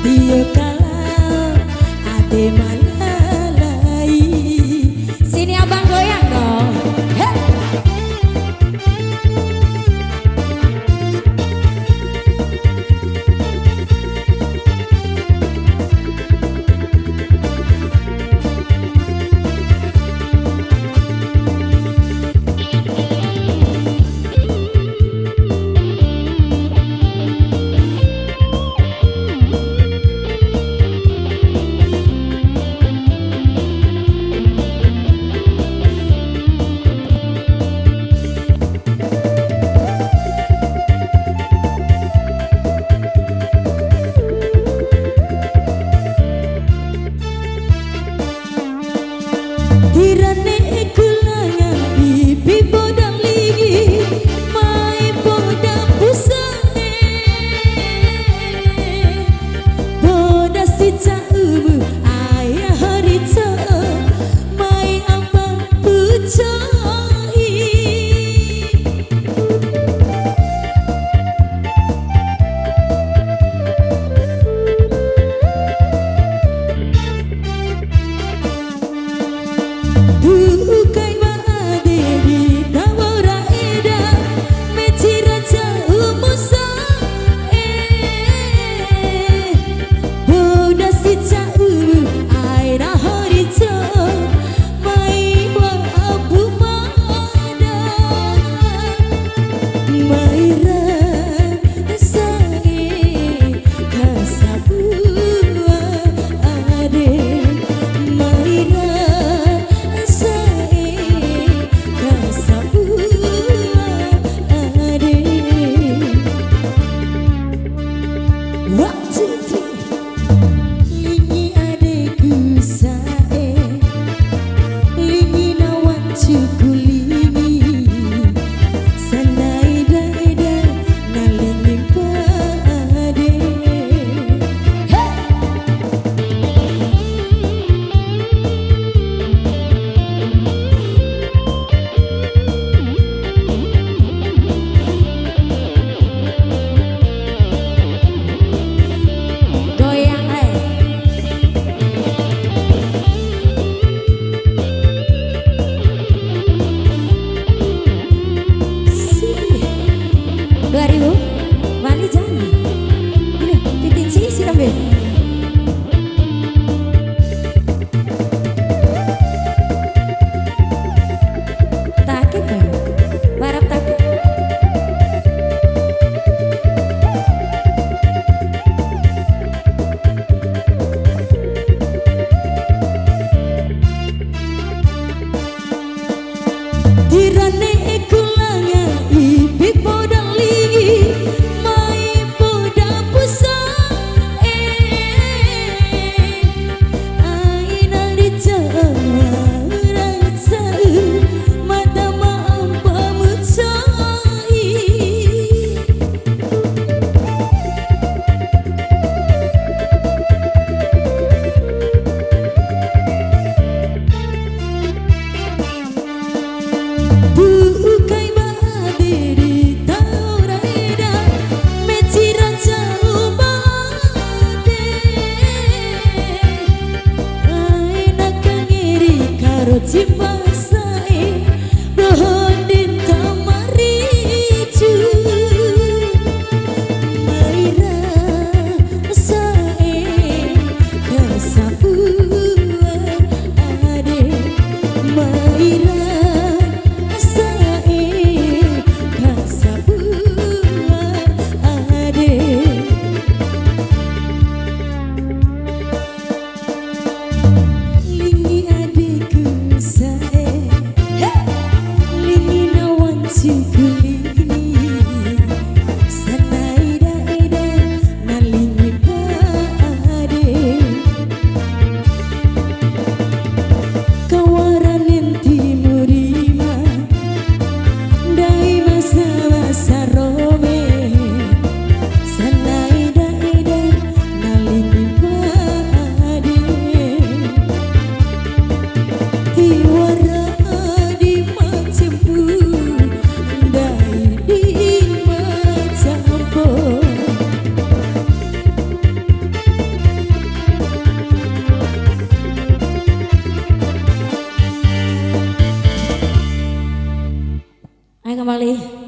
Dia kalau ade malalai. Sini abang goyang dong. Hei. Tirane kulanya pipi bodang ligi mai bodang pusane boda si caubu ayah hari mai abang pucai. Bukai maade di tawara eda mecira jauh musa boda si jauh aira hari mai wa abu mada maira sange kasabua ade maira Tirane kulanya ipi podang ligi mai podang pusa aina di rasa mata mampa mucai. Bukai maade di tawara eda mecira jauh maade aina kangiri karo cipasai bohondin kamaricu maira sae kasabua ade maira lingi adikku saya kembali.